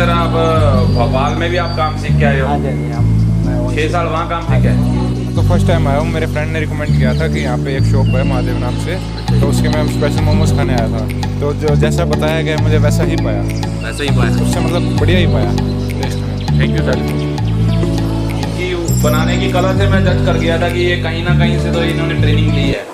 Sir आप भोपाल में भी आप काम सीख के आए हो? हाँ जी हम 6 साल वहाँ काम सीखे? तो फर्स्ट टाइम आया हूँ, मेरे फ्रेंड ने रिकमेंड किया था कि यहाँ पे एक शॉप है महादेव नाम से, तो उसके मैं स्पेशल मोमोज खाने आया था। तो जो जैसा बताया गया मुझे वैसा ही पाया, वैसे ही पाया? उससे मतलब बढ़िया ही पाया टेस्ट में। Thank you sir. इनकी बनाने की कला से मैं जज कर गया था कि ये कहीं ना कहीं से तो इन्होंने ट्रेनिंग ली है।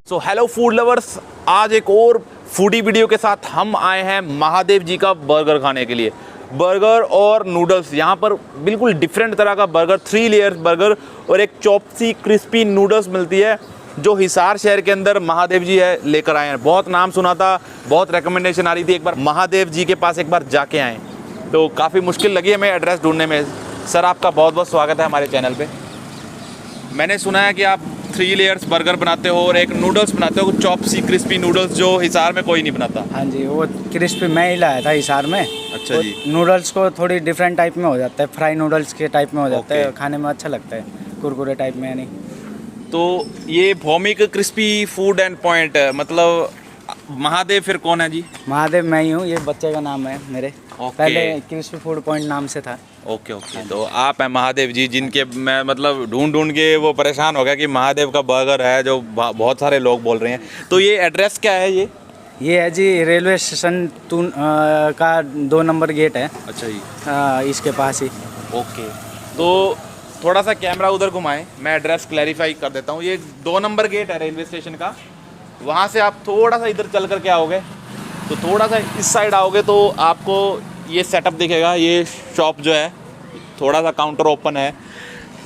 सो हेलो फूड लवर्स, आज एक और फूडी वीडियो के साथ हम आए हैं महादेव जी का बर्गर खाने के लिए। बर्गर और नूडल्स, यहाँ पर बिल्कुल डिफरेंट तरह का बर्गर, 3 लेयर्स बर्गर और एक चॉप्सी क्रिस्पी नूडल्स मिलती है, जो हिसार शहर के अंदर महादेव जी है लेकर आए हैं। बहुत नाम सुना था, बहुत रिकमेंडेशन आ रही थी, एक बार महादेव जी के पास एक बार जाके आएँ। तो काफ़ी मुश्किल लगी हमें एड्रेस ढूंढने में। सर आपका बहुत बहुत स्वागत है हमारे चैनल पे। मैंने सुना है कि आप 3 लेयर्स बर्गर बनाते हो और एक नूडल्स बनाते हो, चॉप्सी क्रिस्पी नूडल्स, जो हिसार में कोई नहीं बनाता। हाँ जी, वो क्रिस्पी मैं ही लाया था हिसार में। अच्छा जी। नूडल्स को थोड़ी डिफरेंट टाइप में हो जाता है, फ्राई नूडल्स के टाइप में हो जाता है, ओके। खाने में अच्छा लगता है, कुरकुरे टाइप में नहीं। तो ये Bhaumik crispy food and point, मतलब महादेव फिर कौन है जी? महादेव मैं ही हूँ, ये बच्चे का नाम है मेरे। ओके। पहले क्रिस्पी फूड पॉइंट नाम से था। Okay okay. तो आप हैं महादेव जी, जिनके मैं मतलब ढूंढ ढूंढ के वो परेशान हो गया कि महादेव का बर्गर है, जो बहुत सारे लोग बोल रहे हैं। तो ये एड्रेस क्या है ये? ये है जी रेलवे स्टेशन का 2 नंबर गेट है। अच्छा जी। इसके पास ही। ओके। तो थोड़ा सा कैमरा उधर घुमाएं, मैं एड्रेस क्लैरिफाई कर देता हूँ। ये 2 नंबर गेट है रेलवे स्टेशन का। वहाँ से आप थोड़ा सा इधर चल करके आओगे, तो थोड़ा सा इस साइड आओगे तो आपको ये सेटअप दिखेगा। ये शॉप जो है, थोड़ा सा काउंटर ओपन है।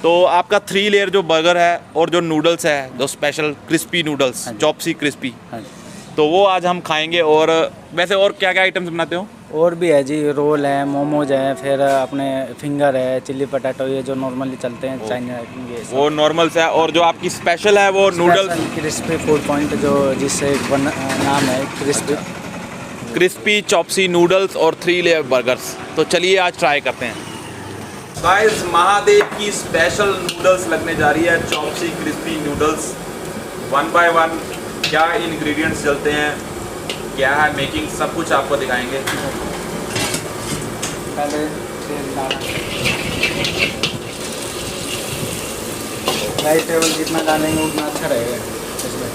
तो आपका 3 लेयर जो बर्गर है और जो नूडल्स है, जो special crispy noodles, chop suey crispy, हाँ जी। तो वो आज हम खाएंगे। और वैसे और क्या क्या आइटम्स बनाते हो? और भी है जी, रोल है, मोमोज है, फिर अपने फिंगर है, चिल्ली पटाटो, ये जो नॉर्मली चलते हैं चाइनीज, ये सब। वो नॉर्मल्स है, और जो आपकी स्पेशल है वो नूडल्स क्रिस्पी फूड पॉइंट, जो जिससे नाम है क्रिस्पी। क्रिस्पी चॉप्सी नूडल्स और 3 लेयर बर्गर्स। तो चलिए आज ट्राई करते हैं। गाइस, महादेव की स्पेशल नूडल्स लगने जा रही है, चॉप्सी क्रिस्पी नूडल्स। 1 बाय 1 क्या इंग्रेडिएंट्स चलते हैं, क्या है मेकिंग, सब कुछ आपको दिखाएंगे। पहले तेल डाला, वेजिटेबल जितना डालेंगे उतना अच्छा रहेगा इसमें।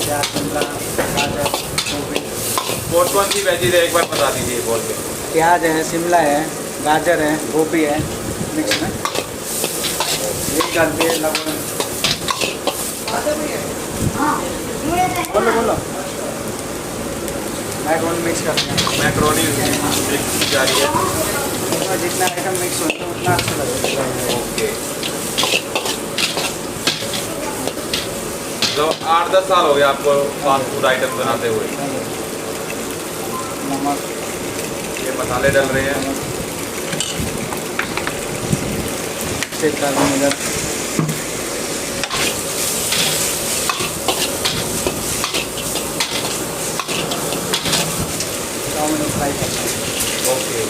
प्याज, शिमला, गाजर, गोभी। कौन कौन सी वेजीज है एक बार बता दीजिए बोल के। प्याज है, शिमला है, गाजर है, गोभी है, मिक्स में ये कर दिए। लवण, बोलो बोलो। मैक्रोनी मिक्स करते हैं। मैक्रोनी मिक्स की जा रही है। इसमें जितना आइटम मिक्स होता है उतना अच्छा लगेगा। ओके। तो 8-10 साल हो गए आपको फास्ट फूड आइटम बनाते हुए। नमक, ये मसाले डल रहे हैं। चेक कर लेंगे इधर। चाउमीन फ्राई करते हैं। ओके।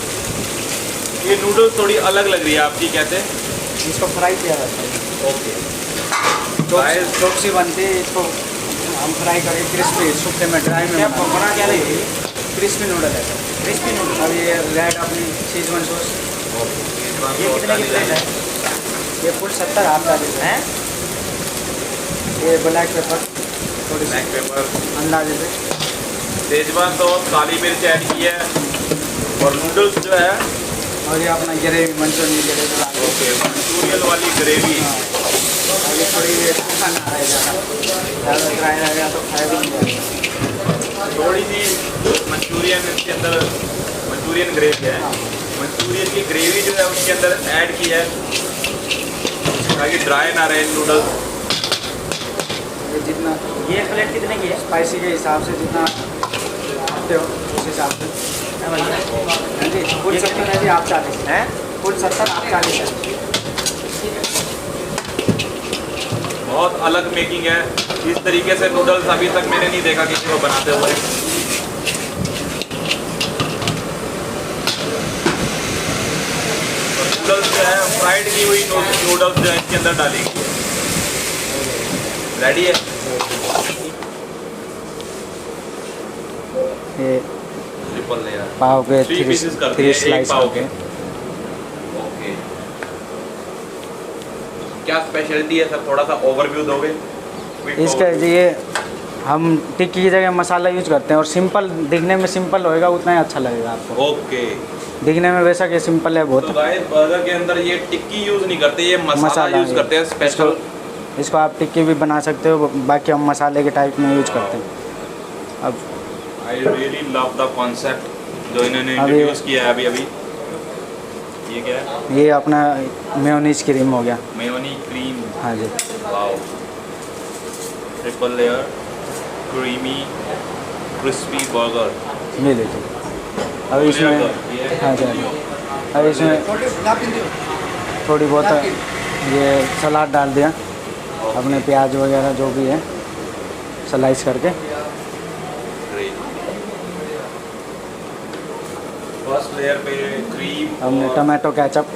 ये नूडल्स थोड़ी अलग लग रही है आपकी, कैसे? इसको फ्राई किया जाता है। ओके। चॉप्सी बनती है, इसको हम फ्राई करके क्रिस्पी, सूखे में, ड्राई में। क्या पकड़ा क्या नहीं? क्रिस्पी नूडल है, क्रिस्पी नूडल। अब ये रेड अपनी शेजवान सॉस, ये कितने की प्लेट है? ये फुल 70, हाफ 40 है। ये ब्लैक पेपर, थोड़ी सी ब्लैक पेपर, अंदाजे से। शेजवान सॉस, काली मिर्च ऐड की है, और नूडल्स जो है, और ये अपना gravy, Manchurian gravy. Okay, Manchurian वाली ग्रेवी। ये थोड़ी सूखा ना रहे, ज़्यादा ड्राई रहेगा तो खाएगा नहीं। थोड़ी सी मंचूरियन के अंदर, मंचूरियन ग्रेवी है, मंचूरियन की ग्रेवी जो है उसके अंदर ऐड की है, ताकि ड्राई ना रहे नूडल्स। ये जितना, ये प्लेट कितने की है? स्पाइसी के हिसाब से जितना खाते हो उस हिसाब से। हाँ जी, फुल 70 है जी, आप 40 है। फुल 70, आप 40 है। बहुत अलग मेकिंग है। इस तरीके से नूडल्स अभी तक मैंने नहीं देखा किसी को बनाते हुए। नूडल्स जो है फ्राइड की हुई नूडल्स जो है इसके अंदर डालेंगे। रेडी है। ये ट्रिपल लेयर पाव के 3 पीसेस कर दिए, थ्री एक स्लाइस पाव करके। ओके, क्या स्पेशलिटी है सर, थोड़ा सा ओवरव्यू दोगे? इसका ये हम टिक्की की जगह मसाला यूज करते हैं और सिंपल दिखने में सिंपल होएगा उतना ही अच्छा लगेगा आपको। ओके, दिखने में वैसा कि सिंपल है तो बहुत। गाइस बर्गर के अंदर ये टिक्की यूज नहीं करते, ये मसाला यूज करते हैं स्पेशल। इसको आप टिक्की भी बना सकते हो, बाकी हम मसाले के टाइप में यूज करते हैं। अब I really love the concept जो इन्होंने अभी- इंट्रोड्यूस किया है अभी। ये क्या है? ये अपना मेयोनीज क्रीम हो गया। Mayonnaise cream. हाँ जी, wow, triple layer creamy crispy burger. ये लीजिए। अब इसमें हाँ जी, हाँ जी। अब इसमें थोड़ी बहुत ये सलाद डाल दिया, अपने प्याज वगैरह जो भी है स्लाइस करके। फर्स्ट लेयर पे क्रीम, हमने टमाटो केचप।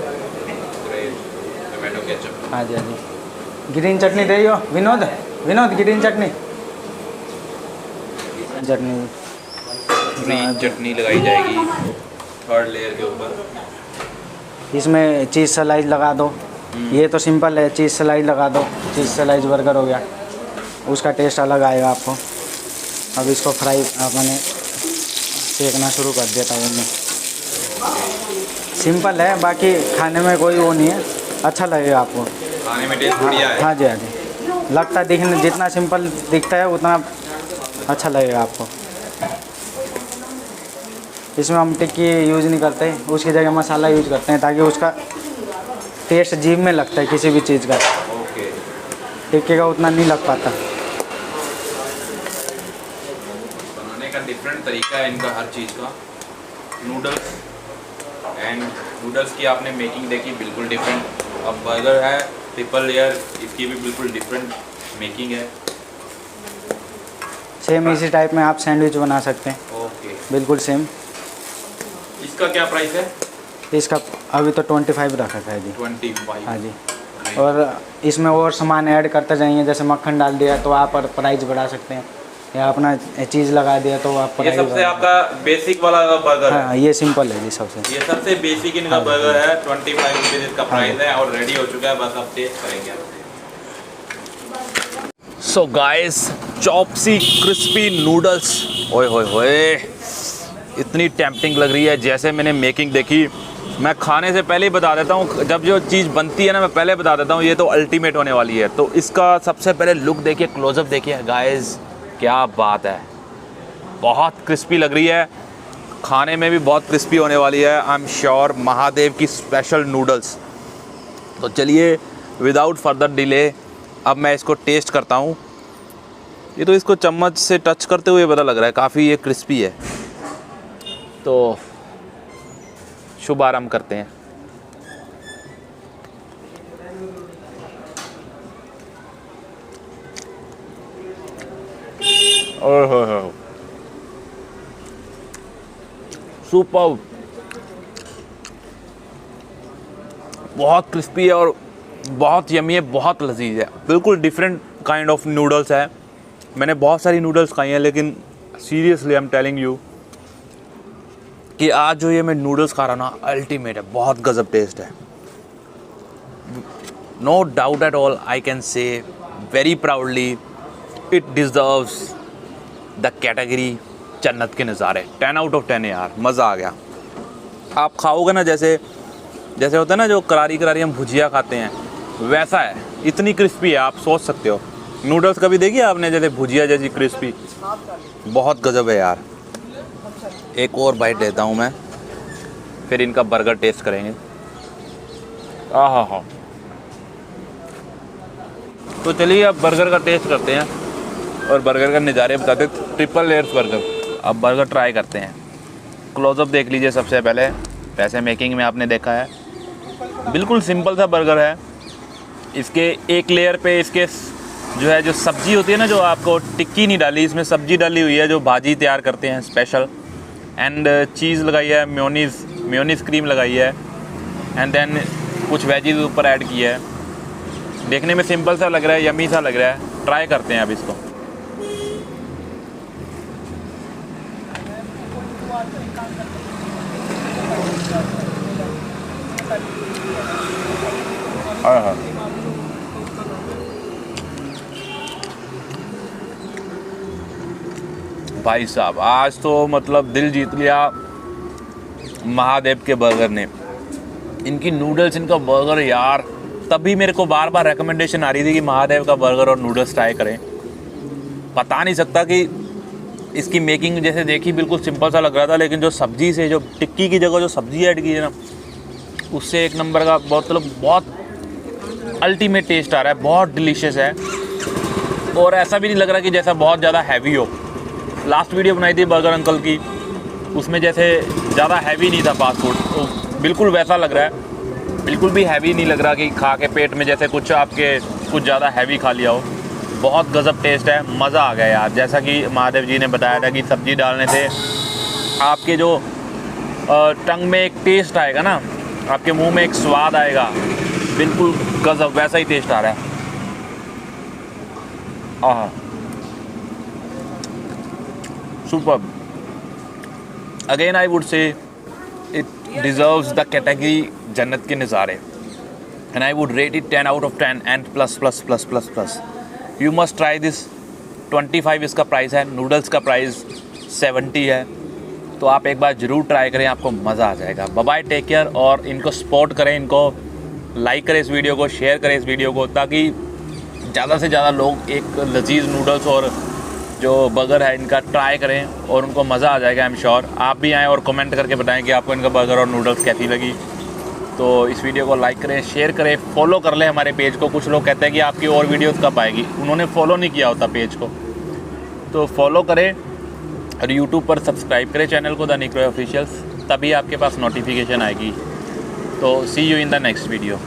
Tomato ketchup. हाँ जी, हाँ जी। ग्रीन चटनी दे हो विनोद, विनोद ग्रीन चटनी। चटनी ग्रीन चटनी लगाई जाएगी थर्ड लेयर के ऊपर। इसमें चीज़ स्लाइस लगा दो। ये तो सिंपल है, चीज़ स्लाइस लगा दो, चीज़ स्लाइस बर्गर हो गया। उसका टेस्ट अलग आएगा आपको। अब इसको फ्राई मैंने सेकना शुरू कर दिया तवे में। सिंपल है, बाकी खाने में कोई वो नहीं है, अच्छा लगेगा आपको। खाने में टेस्ट बढ़िया है। हाँ जी, हाँ जी। लगता है दिखने जितना सिंपल दिखता है उतना अच्छा लगेगा आपको। इसमें हम टिक्की यूज़ नहीं करते, उसकी जगह मसाला यूज़ करते हैं ताकि उसका टेस्ट जीभ में लगता है किसी भी चीज़ का। ओके, टिक्की का उतना नहीं लग पाता। बनाने का डिफरेंट तरीका है इनका हर चीज़ का। नूडल्स एंड नूडल्स की आपने मेकिंग देखी, बिल्कुल डिफरेंट। अब बर्गर है ट्रिपल लेयर, इसकी भी बिल्कुल डिफरेंट मेकिंग है। सेम इसी टाइप में आप सैंडविच बना सकते हैं, ओके, बिल्कुल सेम। इसका क्या प्राइस है? इसका अभी तो 25 रखा है जी। 25। हाँ जी। और इसमें और सामान ऐड करते जाएंगे, जैसे मक्खन डाल दिया तो आप प्राइस बढ़ा सकते हैं, या अपना चीज़ लगा दिया तो आप ये सबसे आपका बेसिक वाला बर्गर है। हाँ, ये सिंपल है जी सबसे। ये सबसे बेसिक इनका बर्गर है। 25 रुपीज़ इसका प्राइस है और रेडी हो चुका है, बस अब टेस्ट करेंगे। So guys, chop suey crispy noodles, ओए होए होए, इतनी टेम्पटिंग लग रही है। जैसे मैंने मेकिंग देखी, मैं खाने से पहले ही बता देता हूँ, जब जो चीज़ बनती है ना मैं पहले बता देता हूँ, ये तो अल्टीमेट होने वाली है। तो इसका सबसे पहले लुक देखिए, क्लोजअप देखिए गाइस, क्या बात है, बहुत क्रिस्पी लग रही है। खाने में भी बहुत क्रिस्पी होने वाली है। आई एम श्योर महादेव की स्पेशल नूडल्स। तो चलिए विदाउट फर्दर डिले अब मैं इसको टेस्ट करता हूँ। ये तो इसको चम्मच से टच करते हुए पता लग रहा है काफ़ी ये क्रिस्पी है। तो शुभ आरंभ करते हैं। ओह, सुपर, बहुत क्रिस्पी है और बहुत यमी है, बहुत लजीज है। बिल्कुल डिफरेंट काइंड ऑफ नूडल्स है। मैंने बहुत सारी नूडल्स खाई हैं, लेकिन seriously I am telling you कि आज जो ये मैं नूडल्स खा रहा हूँ ना, अल्टीमेट है, बहुत गजब टेस्ट है। No doubt at all, I can say very proudly it deserves the category जन्नत के नज़ारे। 10 आउट ऑफ 10 है यार, मज़ा आ गया। आप खाओगे ना, जैसे जैसे होता है ना जो करारी करारी हम भुजिया खाते हैं, वैसा है, इतनी क्रिस्पी है, आप सोच सकते हो। नूडल्स कभी देखी आपने जैसे भुजिया जैसी क्रिस्पी, बहुत गजब है यार। एक और बाइट लेता हूँ मैं, फिर इनका बर्गर टेस्ट करेंगे। आहा हा। तो चलिए अब बर्गर का टेस्ट करते हैं और बर्गर का नज़ारे बताते हैं। ट्रिपल लेयर्स बर्गर, अब बर्गर ट्राई करते हैं। क्लोजअप देख लीजिए सबसे पहले, वैसे मेकिंग में आपने देखा है, बिल्कुल सिंपल सा बर्गर है। इसके एक लेयर पे इसके जो है जो सब्ज़ी होती है ना, जो आपको टिक्की नहीं डाली, इसमें सब्ज़ी डाली हुई है जो भाजी तैयार करते हैं स्पेशल, एंड चीज़ लगाई है, मेयोनीज़ क्रीम लगाई है, एंड देन कुछ वेजीज ऊपर ऐड किया है। देखने में सिंपल सा लग रहा है, यमी सा लग रहा है। ट्राई करते हैं अब इसको। हाँ, भाई साहब आज तो मतलब दिल जीत लिया महादेव के बर्गर ने। इनकी नूडल्स, इनका बर्गर यार, तभी मेरे को बार बार रिकमेंडेशन आ रही थी कि महादेव का बर्गर और नूडल्स ट्राई करें। बता नहीं सकता कि इसकी मेकिंग जैसे देखी बिल्कुल सिंपल सा लग रहा था, लेकिन जो सब्जी से, जो टिक्की की जगह जो सब्जी ऐड की है ना, उससे एक नंबर का बहुत अल्टीमेट टेस्ट आ रहा है। बहुत डिलीशियस है और ऐसा भी नहीं लग रहा कि जैसा बहुत ज़्यादा हैवी हो। लास्ट वीडियो बनाई थी बर्गर अंकल की, उसमें जैसे ज़्यादा हैवी नहीं था फास्ट फूड, तो बिल्कुल वैसा लग रहा है। बिल्कुल भी हैवी नहीं लग रहा कि खा के पेट में जैसे कुछ ज़्यादा हैवी खा लिया हो। बहुत गजब टेस्ट है, मज़ा आ गया यार। जैसा कि महादेव जी ने बताया था कि सब्ज़ी डालने से आपके जो टंग में एक टेस्ट आएगा ना, आपके मुंह में एक स्वाद आएगा, बिल्कुल गजब वैसा ही टेस्ट आ रहा है। आहा, superb. Again I would say it deserves the category जन्नत के नज़ारे, and I would rate it 10 out of 10 and plus. You must try this. 25 इसका प्राइस है, नूडल्स का प्राइस 70 है, तो आप एक बार ज़रूर ट्राई करें, आपको मज़ा आ जाएगा। बाय बाय, टेक केयर, और इनको सपोर्ट करें, इनको लाइक करें इस वीडियो को, शेयर करें इस वीडियो को, ताकि ज़्यादा से ज़्यादा लोग एक लजीज नूडल्स और जो बर्गर है इनका ट्राई करें और उनको मज़ा आ जाएगा। आई एम श्योर आप भी आएँ और कमेंट करके बताएं कि आपको इनका बर्गर और नूडल्स कैसी लगी। तो इस वीडियो को लाइक करें, शेयर करें, फॉलो कर लें हमारे पेज को। कुछ लोग कहते हैं कि आपकी और वीडियोस कब आएगी, उन्होंने फॉलो नहीं किया होता पेज को, तो फॉलो करें और यूट्यूब पर सब्सक्राइब करें चैनल को, द निक रॉय ऑफिशियल्स, तभी आपके पास नोटिफिकेशन आएगी। तो see you in the next video.